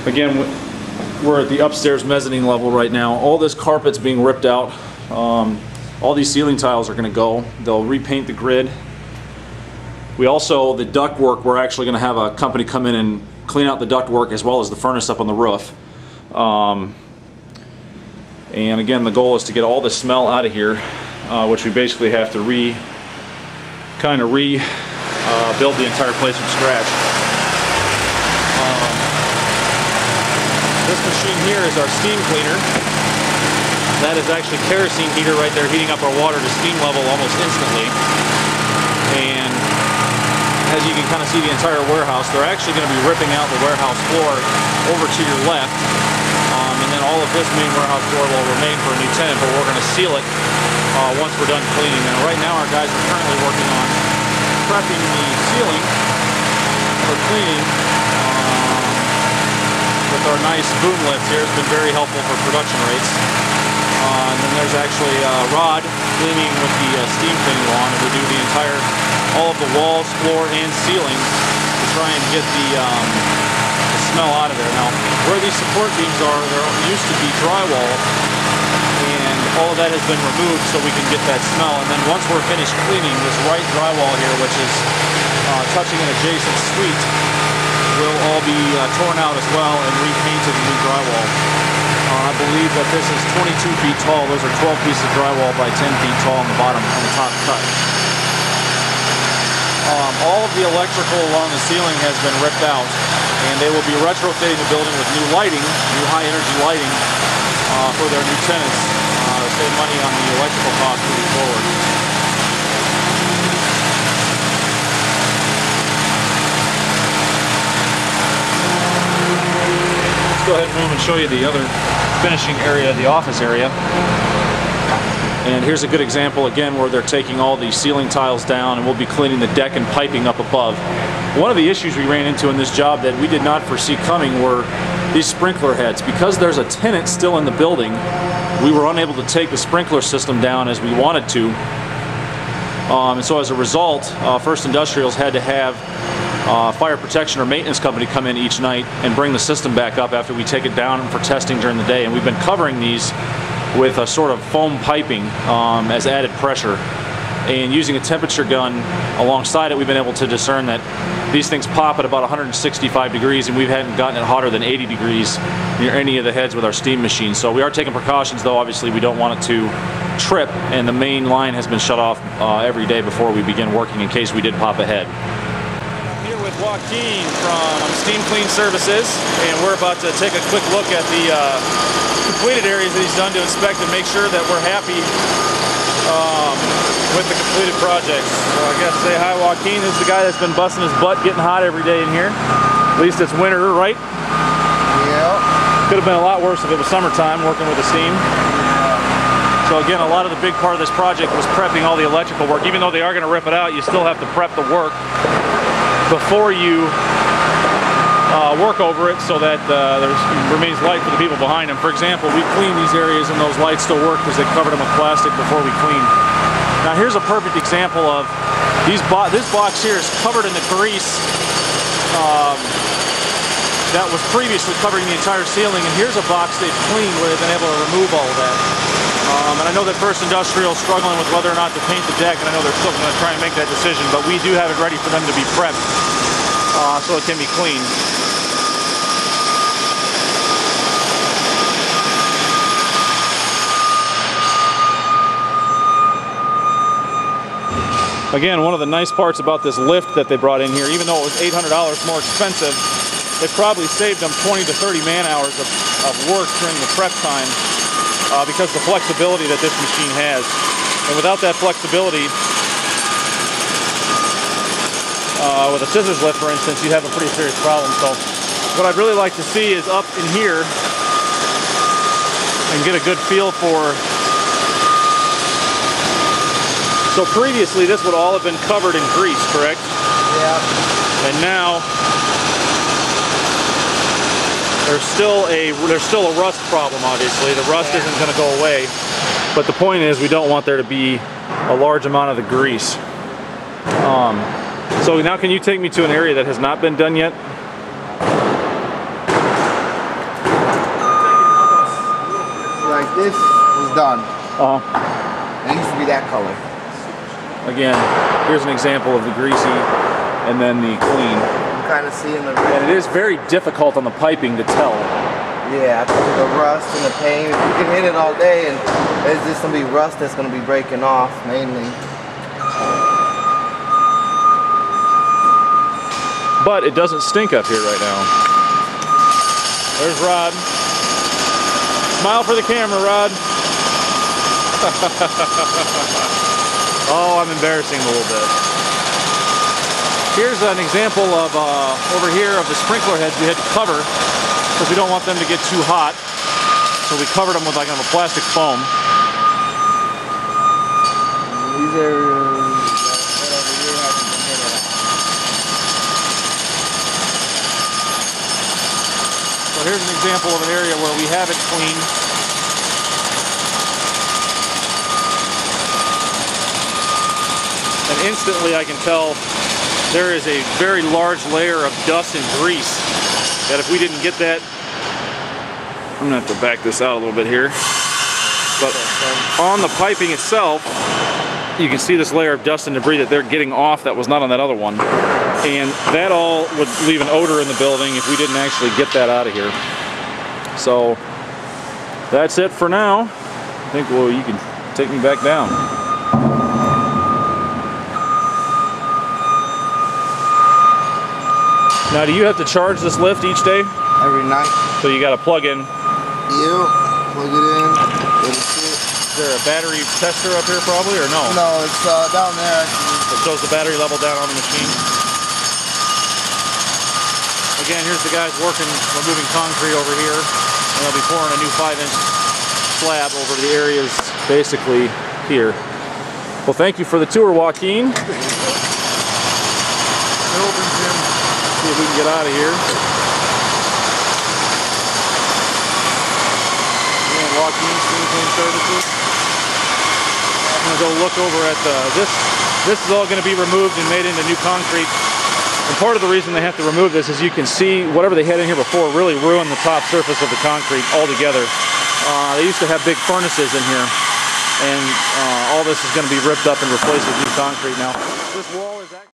Again, we're at the upstairs mezzanine level right now. All this carpet's being ripped out. All these ceiling tiles are going to go. They'll repaint the grid. We also, the ductwork, we're actually going to have a company come in and clean out the ductwork as well as the furnace up on the roof. And again, the goal is to get all the smell out of here, which we basically have to rebuild the entire place from scratch. This machine here is our steam cleaner. That is actually kerosene heater right there, heating up our water to steam level almost instantly. And as you can kind of see the entire warehouse, they're actually going to be ripping out the warehouse floor over to your left. And then all of this main warehouse floor will remain for a new tenant, but we're going to seal it once we're done cleaning. And right now our guys are currently working on prepping the ceiling for cleaning. With our nice boom lift here, it's been very helpful for production rates. And then there's actually rod cleaning with the steam cleaning wand, and we do the entire, all of the walls, floor, and ceiling to try and get the smell out of there. Now, where these support beams are, there used to be drywall, and all of that has been removed so we can get that smell. And then once we're finished cleaning, this right drywall here, which is touching an adjacent suite, will all be torn out as well and repainted in new drywall. I believe that this is 22 feet tall. Those are 12 pieces of drywall by 10 feet tall on the bottom, on the top cut. All of the electrical along the ceiling has been ripped out, and they will be retrofitting the building with new lighting, new high energy lighting for their new tenants to save money on the electrical costs moving forward. Go ahead and move and show you the other finishing area, the office area. And here's a good example again where they're taking all the ceiling tiles down, and we'll be cleaning the deck and piping up above. One of the issues we ran into in this job that we did not foresee coming were these sprinkler heads. Because there's a tenant still in the building, we were unable to take the sprinkler system down as we wanted to. And so as a result, First Industrials had to have fire protection or maintenance company come in each night and bring the system back up after we take it down for testing during the day. And we've been covering these with a sort of foam piping as added pressure. And using a temperature gun alongside it, we've been able to discern that these things pop at about 165 degrees, and we haven't gotten it hotter than 80 degrees near any of the heads with our steam machine. So we are taking precautions, though. Obviously we don't want it to trip, and the main line has been shut off every day before we begin working in case we did pop a head. With Joaquin from Steam Clean Services, and we're about to take a quick look at the completed areas that he's done to inspect and make sure that we're happy with the completed projects. So I guess say hi, Joaquin. This is the guy that's been busting his butt getting hot every day in here. At least it's winter, right? Yeah. Could have been a lot worse if it was summertime working with the steam. So again, a lot of the big part of this project was prepping all the electrical work. Even though they are going to rip it out, you still have to prep the work before you work over it so that there remains light for the people behind them. For example, we cleaned these areas and those lights still work because they covered them with plastic before we cleaned. Now here's a perfect example of this box here is covered in the grease that was previously covering the entire ceiling, and here's a box they've cleaned where they've been able to remove all of that. And I know that First Industrial is struggling with whether or not to paint the deck, and I know they're still going to try and make that decision, but we do have it ready for them to be prepped so it can be cleaned. Again, one of the nice parts about this lift that they brought in here, even though it was $800 more expensive, it probably saved them 20 to 30 man-hours of work during the prep time. Because the flexibility that this machine has. And without that flexibility, with a scissors lift, for instance, you'd have a pretty serious problem. So what I'd really like to see is up in here and get a good feel for. So previously this would all have been covered in grease, correct? Yeah. And now there's still a rust problem, obviously. The rust isn't going to go away. But the point is, we don't want there to be a large amount of the grease. So now can you take me to an area that has not been done yet? this was done. It used to be that color. Again, here's an example of the greasy and then the clean. I'm kind of seeing the... And it is very difficult on the piping to tell. Yeah, I think the rust and the paint, you can hit it all day and there's just going to be rust that's going to be breaking off mainly. But it doesn't stink up here right now. There's Rod. Smile for the camera, Rod. Oh, I'm embarrassing a little bit. Here's an example of, over here, of the sprinkler heads we had to cover because we don't want them to get too hot. So we covered them with like a plastic foam. These are right over here haven't been hit at all. So here's an example of an area where we have it clean. And instantly I can tell there is a very large layer of dust and grease that if we didn't get that, I'm gonna have to back this out a little bit here, but on the piping itself you can see this layer of dust and debris that they're getting off that was not on that other one, and that all would leave an odor in the building if we didn't actually get that out of here. So that's it for now. I think, well, you can take me back down. Now, do you have to charge this lift each day? Every night. So you got to plug in. Yeah, plug it in. Let it sit. Is there a battery tester up here probably, or no? No, it's down there actually. It shows the battery level down on the machine. Again, here's the guys working, removing concrete over here. And they'll be pouring a new 5-inch slab over the areas basically here. Well, thank you for the tour, Joaquin. See if we can get out of here. Again, Joaquin's Green Clean Services. I'm going to go look over at this. This is all going to be removed and made into new concrete. And part of the reason they have to remove this is you can see whatever they had in here before really ruined the top surface of the concrete altogether. They used to have big furnaces in here. And all this is going to be ripped up and replaced with new concrete now. This wall is actually